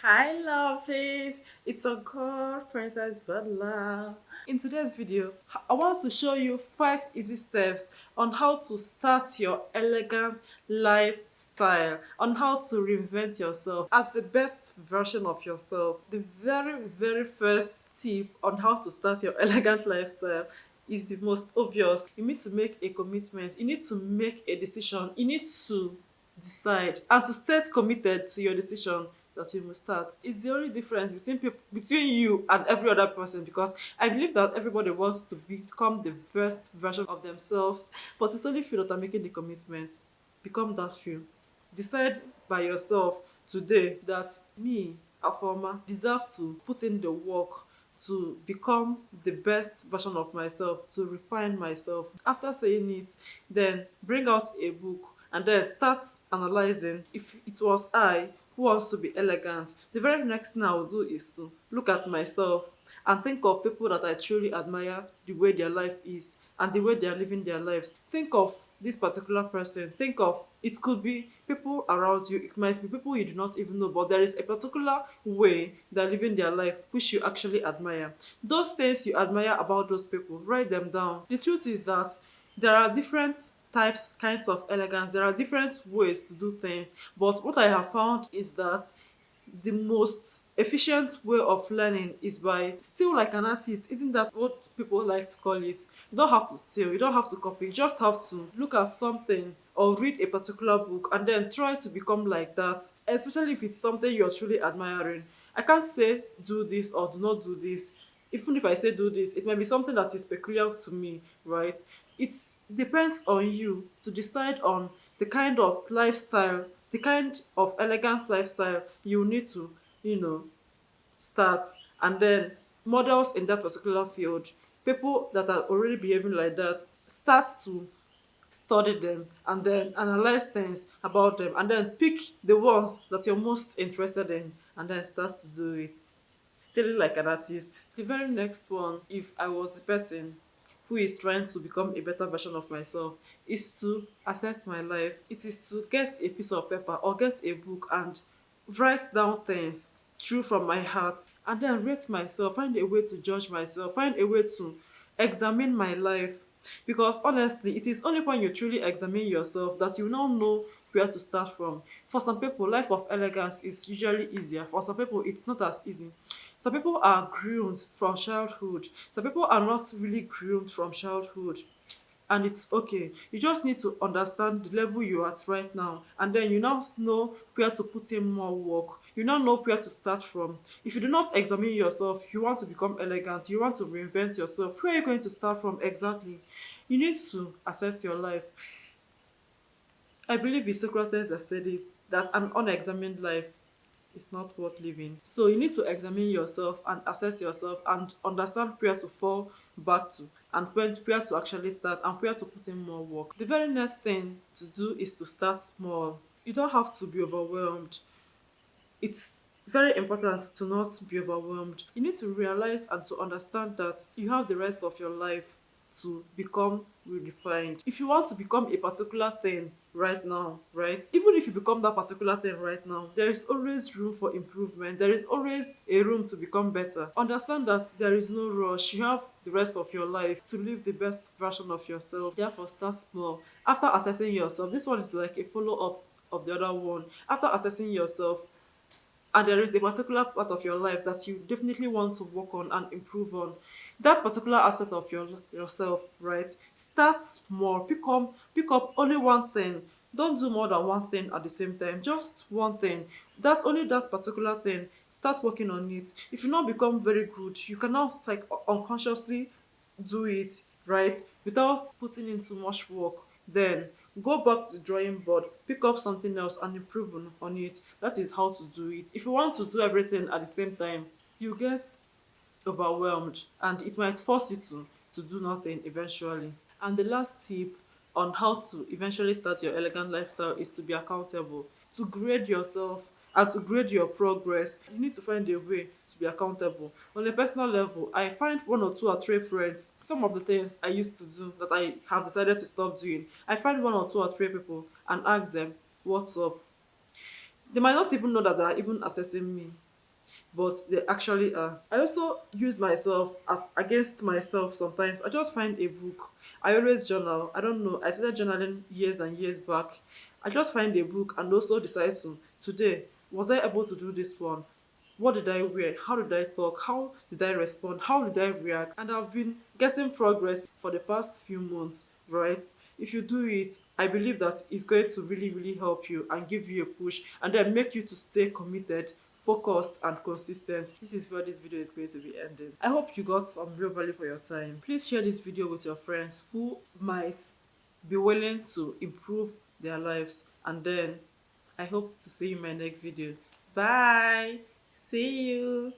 Hi lovelies, it's a girl, Princess Bella. In today's video, I want to show you 5 easy steps on how to start your elegance lifestyle, on how to reinvent yourself as the best version of yourself. The very first tip on how to start your elegant lifestyle is the most obvious. You need to make a commitment, you need to make a decision, you need to decide and to stay committed to your decision that you must start. It's the only difference between people, between you and every other person, because I believe that everybody wants to become the best version of themselves, but it's only few that are making the commitment. Become that few. Decide by yourself today that me, Afoma, deserve to put in the work to become the best version of myself, to refine myself. After saying it, then bring out a book and then start analyzing. If it was I who wants to be elegant, the very next thing I will do is to look at myself and think of people that I truly admire, the way their life is and the way they are living their lives. Think of this particular person. Think of, it could be people around you, it might be people you do not even know, but there is a particular way they're living their life which you actually admire. Those things you admire about those people, write them down. The truth is that there are different types, kinds of elegance, there are different ways to do things, but what I have found is that the most efficient way of learning is by still like an artist. Isn't that what people like to call it? You don't have to steal, you don't have to copy, you just have to look at something or read a particular book and then try to become like that, especially if it's something you're truly admiring. I can't say do this or do not do this. Even if I say do this, it might be something that is peculiar to me, right? It depends on you to decide on the kind of lifestyle, the kind of elegance lifestyle you need to, you know, start. And then models in that particular field, people that are already behaving like that, start to study them and then analyze things about them and then pick the ones that you're most interested in and then start to do it. Still like an artist. The very next one, if I was the person who is trying to become a better version of myself, is to assess my life. It is to get a piece of paper or get a book and write down things true from my heart and then rate myself, find a way to judge myself, find a way to examine my life. Because honestly, it is only when you truly examine yourself that you now know where to start from. For some people, life of elegance is usually easier. For some people, it's not as easy. Some people are groomed from childhood. Some people are not really groomed from childhood. And it's okay. You just need to understand the level you're at right now. And then you now know where to put in more work. You now know where to start from. If you do not examine yourself, you want to become elegant, you want to reinvent yourself, where are you going to start from exactly? You need to assess your life. I believe it's Socrates that said it, that an unexamined life is not worth living. So you need to examine yourself and assess yourself and understand where to fall back to and where to actually start and where to put in more work. The very next thing to do is to start small. You don't have to be overwhelmed. It's very important to not be overwhelmed. You need to realize and to understand that you have the rest of your life to become redefined. If you want to become a particular thing right now, right? Even if you become that particular thing right now, there is always room for improvement. There is always a room to become better. Understand that there is no rush. You have the rest of your life to live the best version of yourself. Therefore, start small. After assessing yourself, this one is like a follow up of the other one. After assessing yourself, and there is a particular part of your life that you definitely want to work on and improve on, that particular aspect of yourself, right? Start small. Pick up only one thing. Don't do more than one thing at the same time. Just one thing. That only that particular thing. Start working on it. If you not become very good, you can now like unconsciously do it, right, without putting in too much work. Then go back to the drawing board, pick up something else and improve on it. That is how to do it. If you want to do everything at the same time, you get overwhelmed and it might force you to do nothing eventually. And the last tip on how to eventually start your elegant lifestyle is to be accountable, to grade yourself and to grade your progress. You need to find a way to be accountable. On a personal level, I find one or two or three friends, some of the things I used to do that I have decided to stop doing. I find one or two or three people and ask them, what's up? They might not even know that they are even assessing me. but they actually are. I also use myself as against myself sometimes. I just find a book. I always journal. I don't know. I started journaling years and years back. I just find a book and also decide to today, was I able to do this one? What did I wear? How did I talk? How did I respond? How did I react? And I've been getting progress for the past few months, right? If you do it, I believe that it's going to really, really help you and give you a push and then make you to stay committed, focused, and consistent. This is where this video is going to be ending. I hope you got some real value for your time. Please share this video with your friends who might be willing to improve their lives, and then I hope to see you in my next video. Bye. See you.